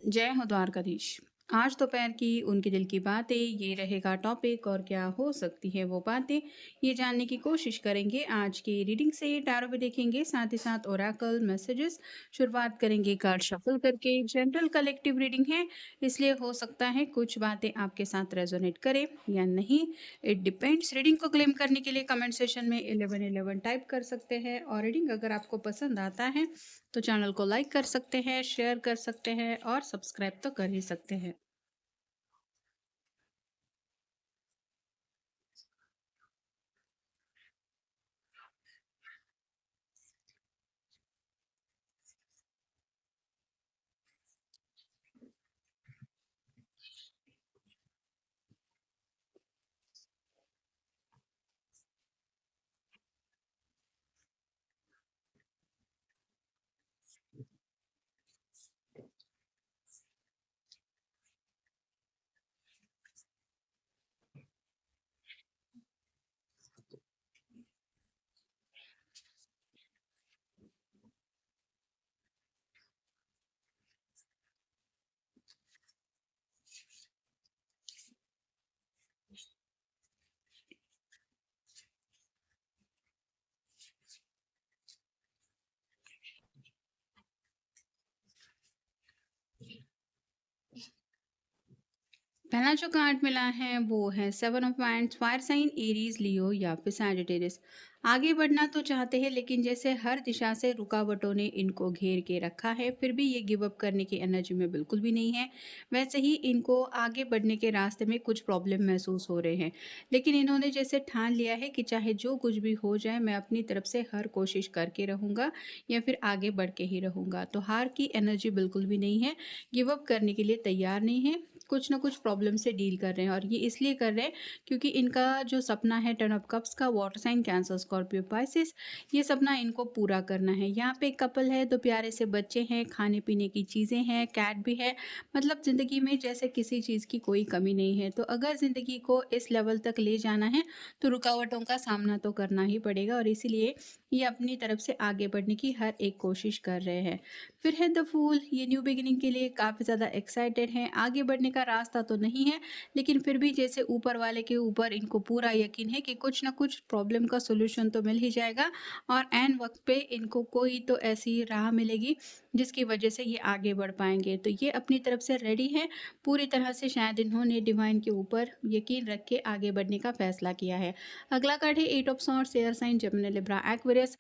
जय हो द्वारकाधीश। आज दोपहर की उनके दिल की बातें ये रहेगा टॉपिक और क्या हो सकती है वो बातें ये जानने की कोशिश करेंगे। आज की रीडिंग से टैरो भी देखेंगे, साथ ही साथ ओरेकल मैसेजेस। शुरुआत करेंगे कार्ड शफल करके। जनरल कलेक्टिव रीडिंग है, इसलिए हो सकता है कुछ बातें आपके साथ रेजोनेट करें या नहीं। It depends. रीडिंग को क्लेम करने के लिए कमेंट सेशन में 1111 टाइप कर सकते हैं और रीडिंग अगर आपको पसंद आता है तो चैनल को लाइक कर सकते हैं, शेयर कर सकते हैं और सब्सक्राइब तो कर ही सकते हैं। पहला जो कार्ड मिला है वो है seven of wands. Fire sign Aries, Leo या फिर सैजिटेरियस आगे बढ़ना तो चाहते हैं, लेकिन जैसे हर दिशा से रुकावटों ने इनको घेर के रखा है, फिर भी ये गिव अप करने की एनर्जी में बिल्कुल भी नहीं है। वैसे ही इनको आगे बढ़ने के रास्ते में कुछ प्रॉब्लम महसूस हो रहे हैं, लेकिन इन्होंने जैसे ठान लिया है कि चाहे जो कुछ भी हो जाए मैं अपनी तरफ से हर कोशिश करके रहूंगा या फिर आगे बढ़ के ही रहूंगा। तो हार की एनर्जी बिल्कुल भी नहीं है, गिव अप करने के लिए तैयार नहीं है। कुछ ना कुछ प्रॉब्लम से डील कर रहे हैं और ये इसलिए कर रहे हैं क्योंकि इनका जो सपना है टेन ऑफ कप्स का, water sign Cancer Scorpio Pisces, ये सपना इनको पूरा करना है। यहाँ पे एक कपल है, दो प्यारे से बच्चे हैं, खाने पीने की चीज़ें हैं, कैट भी है। मतलब ज़िंदगी में जैसे किसी चीज़ की कोई कमी नहीं है। तो अगर ज़िंदगी को इस लेवल तक ले जाना है तो रुकावटों का सामना तो करना ही पड़ेगा और इसीलिए ये अपनी तरफ से आगे बढ़ने की हर एक कोशिश कर रहे हैं। फिर है द फूल। ये न्यू बिगिनिंग के लिए काफ़ी ज़्यादा एक्साइटेड हैं। आगे बढ़ने का रास्ता तो नहीं है, लेकिन फिर भी जैसे ऊपर वाले के ऊपर इनको पूरा यकीन है कि कुछ ना कुछ प्रॉब्लम का सॉल्यूशन तो मिल ही जाएगा और ऐन वक्त पे इनको कोई तो ऐसी राह मिलेगी जिसकी वजह से ये आगे बढ़ पाएंगे। तो ये अपनी तरफ से रेडी है पूरी तरह से। शायद इन्होंने डिवाइन के ऊपर यकीन रख के आगे बढ़ने का फैसला किया है। अगला कार्ड है eight of swords. Air sign Gemini, Libra, Aquarius.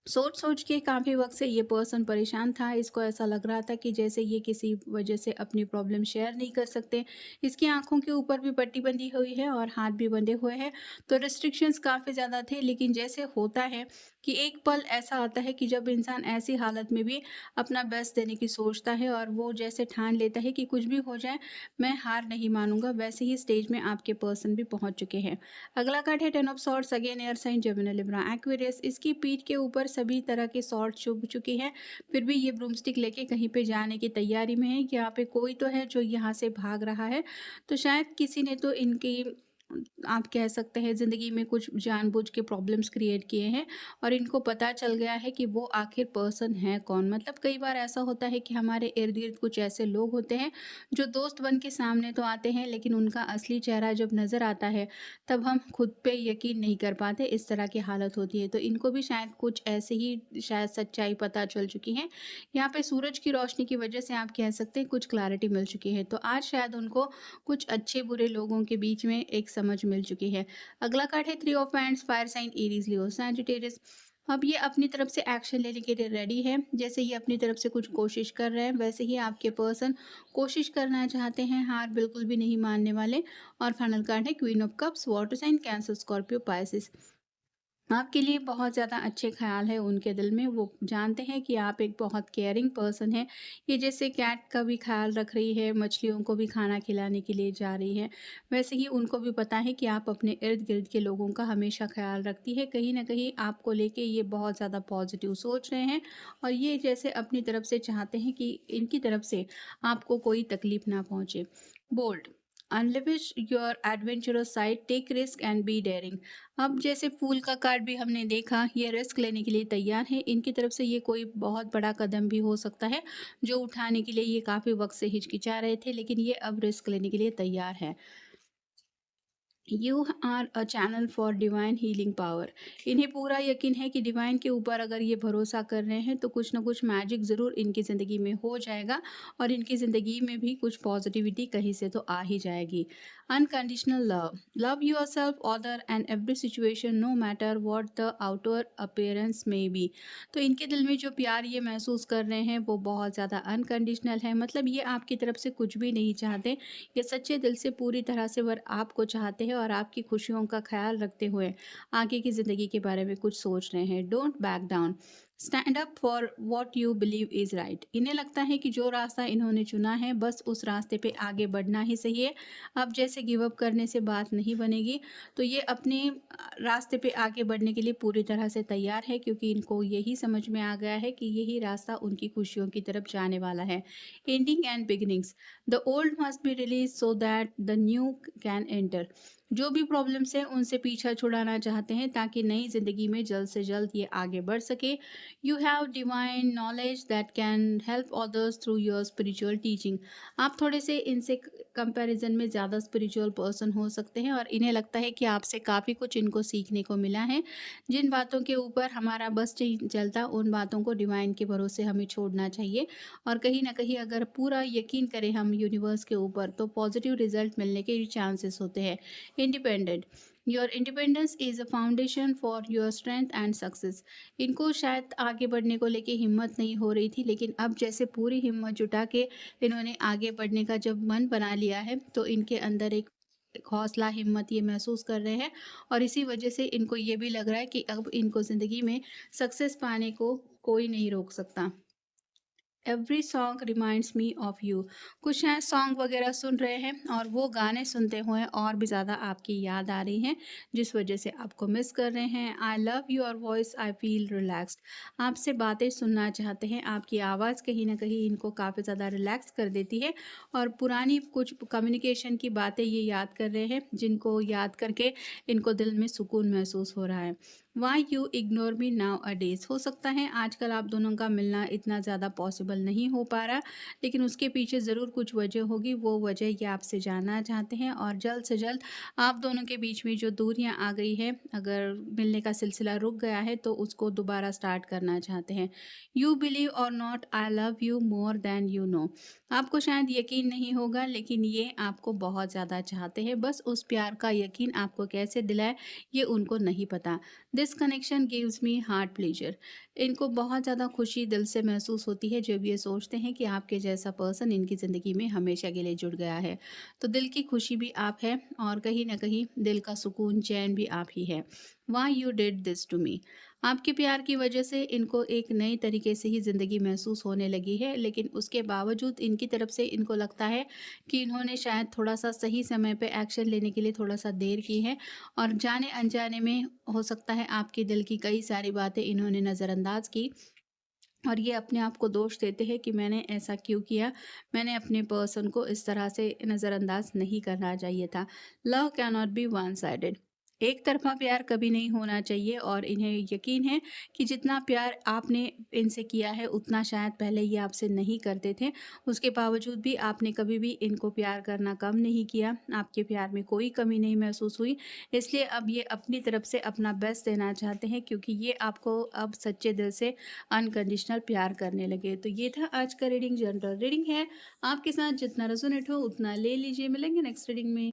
सोच-सोच के काफ़ी वक़्त से ये पर्सन परेशान था। इसको ऐसा लग रहा था कि जैसे ये किसी वजह से अपनी प्रॉब्लम शेयर नहीं कर सकते। इसकी आँखों के ऊपर भी पट्टी बंधी हुई है और हाथ भी बंधे हुए हैं। तो रिस्ट्रिक्शंस काफ़ी ज़्यादा थे, लेकिन जैसे होता है कि एक पल ऐसा आता है कि जब इंसान ऐसी हालत में भी अपना बेस्ट देने की सोचता है और वो जैसे ठान लेता है कि कुछ भी हो जाए, मैं हार नहीं मानूँगा, वैसे ही स्टेज में आपके पर्सन भी पहुँच चुके हैं। अगला कार्ड है ten of swords. Again air sign, Gemini, Libra, Aquarius. इसकी पीठ के ऊपर सभी तरह के सॉर्ड चुभ चुकी हैं, फिर भी ये ब्रूमस्टिक लेके कहीं पे जाने की तैयारी में है। यहाँ पे कोई तो है जो यहाँ से भाग रहा है। तो शायद किसी ने तो इनकी, आप कह सकते हैं, ज़िंदगी में कुछ जानबूझ के प्रॉब्लम्स क्रिएट किए हैं और इनको पता चल गया है कि वो आखिर पर्सन है कौन। मतलब कई बार ऐसा होता है कि हमारे इर्द-गिर्द कुछ ऐसे लोग होते हैं जो दोस्त बन के सामने तो आते हैं, लेकिन उनका असली चेहरा जब नज़र आता है तब हम खुद पे यकीन नहीं कर पाते, इस तरह की हालत होती है। तो इनको भी शायद कुछ ऐसे ही शायद सच्चाई पता चल चुकी है। यहाँ पे सूरज की रोशनी की वजह से आप कह सकते हैं कुछ क्लैरिटी मिल चुकी है। तो आज शायद उनको कुछ अच्छे बुरे लोगों के बीच में एक समझ मिल चुकी है। अगला कार्ड है three of wands. Fire sign Aries, Leo, Sagittarius. अब ये अपनी तरफ से एक्शन लेने के लिए रेडी है। जैसे ये अपनी तरफ से कुछ कोशिश कर रहे हैं, वैसे ही आपके पर्सन कोशिश करना चाहते हैं, हार बिल्कुल भी नहीं मानने वाले। और फाइनल कार्ड है queen of cups. Water sign Cancer Scorpio Pisces. आपके लिए बहुत ज़्यादा अच्छे ख़्याल है उनके दिल में। वो जानते हैं कि आप एक बहुत केयरिंग पर्सन हैं। ये जैसे कैट का भी ख़्याल रख रही है, मछलियों को भी खाना खिलाने के लिए जा रही है, वैसे ही उनको भी पता है कि आप अपने इर्द-गिर्द के लोगों का हमेशा ख़्याल रखती है। कहीं न कहीं आपको लेके ये बहुत ज़्यादा पॉज़िटिव सोच रहे हैं और ये जैसे अपनी तरफ से चाहते हैं कि इनकी तरफ से आपको कोई तकलीफ़ ना पहुँचे। Bold. Unleash your adventurous side, take risk and be daring. अब जैसे फूल का कार्ड भी हमने देखा, ये रिस्क लेने के लिए तैयार है। इनकी तरफ से ये कोई बहुत बड़ा कदम भी हो सकता है जो उठाने के लिए ये काफ़ी वक्त से हिचकिचा रहे थे, लेकिन ये अब रिस्क लेने के लिए तैयार है। You are a channel for divine healing power. इन्हें पूरा यकीन है कि डिवाइन के ऊपर अगर ये भरोसा कर रहे हैं तो कुछ ना कुछ मैजिक ज़रूर इनकी ज़िंदगी में हो जाएगा और इनकी ज़िंदगी में भी कुछ पॉजिटिविटी कहीं से तो आ ही जाएगी। Unconditional love, love yourself other and every situation no matter what the outer appearance may be. तो इनके दिल में जो प्यार ये महसूस कर रहे हैं वो बहुत ज़्यादा अनकंडीशनल है, मतलब ये आपकी तरफ से कुछ भी नहीं चाहते। ये सच्चे दिल से पूरी तरह से वर आपको चाहते हैं और आपकी खुशियों का ख्याल रखते हुए आगे की ज़िंदगी के बारे में कुछ सोच रहे हैं। Don't back down, stand up for what you believe is right. इन्हें लगता है कि जो रास्ता इन्होंने चुना है बस उस रास्ते पे आगे बढ़ना ही सही है। अब जैसे गिव अप करने से बात नहीं बनेगी, तो ये अपने रास्ते पे आगे बढ़ने के लिए पूरी तरह से तैयार है, क्योंकि इनको यही समझ में आ गया है कि यही रास्ता उनकी खुशियों की तरफ जाने वाला है। Ending and beginnings, the old must be release so that the new can enter. जो भी प्रॉब्लम्स हैं उनसे पीछा छुड़ाना चाहते हैं ताकि नई जिंदगी में जल्द से जल्द ये आगे बढ़ सके। You have divine knowledge that can help others through your spiritual teaching. आप थोड़े से इनसे कंपैरिजन में ज़्यादा स्पिरिचुअल पर्सन हो सकते हैं और इन्हें लगता है कि आपसे काफ़ी कुछ इनको सीखने को मिला है। जिन बातों के ऊपर हमारा बस नहीं चलता उन बातों को डिवाइन के भरोसे हमें छोड़ना चाहिए। और कहीं न कहीं अगर पूरा यकीन करें हम यूनिवर्स के ऊपर तो पॉजिटिव रिजल्ट मिलने के चांसेस होते हैं। Independent, your independence is a foundation for your strength and success. इनको शायद आगे बढ़ने को लेके हिम्मत नहीं हो रही थी, लेकिन अब जैसे पूरी हिम्मत जुटा के इन्होंने आगे बढ़ने का जब मन बना लिया है तो इनके अंदर एक हौसला, हिम्मत ये महसूस कर रहे हैं और इसी वजह से इनको ये भी लग रहा है कि अब इनको ज़िंदगी में सक्सेस पाने को कोई नहीं रोक सकता। Every song reminds me of you. कुछ हैं सॉन्ग वगैरह सुन रहे हैं और वो गाने सुनते हुए और भी ज़्यादा आपकी याद आ रही है, जिस वजह से आपको मिस कर रहे हैं। I love your voice, I feel relaxed. आपसे बातें सुनना चाहते हैं, आपकी आवाज़ कहीं ना कहीं इनको काफ़ी ज़्यादा रिलैक्स कर देती है और पुरानी कुछ कम्युनिकेशन की बातें ये याद कर रहे हैं, जिनको याद करके इनको दिल में सुकून महसूस हो रहा है। Why you ignore me now a days. हो सकता है आजकल आप दोनों का मिलना इतना ज़्यादा पॉसिबल नहीं हो पा रहा, लेकिन उसके पीछे ज़रूर कुछ वजह होगी। वो वजह ये आपसे जानना चाहते हैं और जल्द से जल्द आप दोनों के बीच में जो दूरियां आ गई है, अगर मिलने का सिलसिला रुक गया है तो उसको दोबारा स्टार्ट करना चाहते हैं। यू बिलीव और not, I love you more than you know. आपको शायद यकीन नहीं होगा लेकिन ये आपको बहुत ज़्यादा चाहते हैं, बस उस प्यार का यकीन आपको कैसे दिलाए ये उनको नहीं पता। This connection gives me heart pleasure. इनको बहुत ज़्यादा खुशी दिल से महसूस होती है जब ये सोचते हैं कि आपके जैसा पर्सन इनकी ज़िंदगी में हमेशा के लिए जुड़ गया है। तो दिल की खुशी भी आप है और कहीं ना कहीं दिल का सुकून चैन भी आप ही है। Why you did this to me. आपके प्यार की वजह से इनको एक नई तरीके से ही ज़िंदगी महसूस होने लगी है, लेकिन उसके बावजूद इनकी तरफ से इनको लगता है कि इन्होंने शायद थोड़ा सा सही समय पे एक्शन लेने के लिए थोड़ा सा देर की है और जाने अनजाने में हो सकता है आपके दिल की कई सारी बातें इन्होंने नज़रअंदाज की और ये अपने आप को दोष देते हैं कि मैंने ऐसा क्यों किया, मैंने अपने पर्सन को इस तरह से नज़रअंदाज नहीं करना चाहिए था। Love can not be one sided. एक तरफा प्यार कभी नहीं होना चाहिए और इन्हें यकीन है कि जितना प्यार आपने इनसे किया है उतना शायद पहले ये आपसे नहीं करते थे। उसके बावजूद भी आपने कभी भी इनको प्यार करना कम नहीं किया, आपके प्यार में कोई कमी नहीं महसूस हुई। इसलिए अब ये अपनी तरफ से अपना बेस्ट देना चाहते हैं, क्योंकि ये आपको अब सच्चे दिल से अनकंडीशनल प्यार करने लगे। तो ये था आज का रीडिंग, जनरल रीडिंग है। आपके साथ जितना रेजोनेट हो उतना ले लीजिए। मिलेंगे नेक्स्ट रीडिंग में।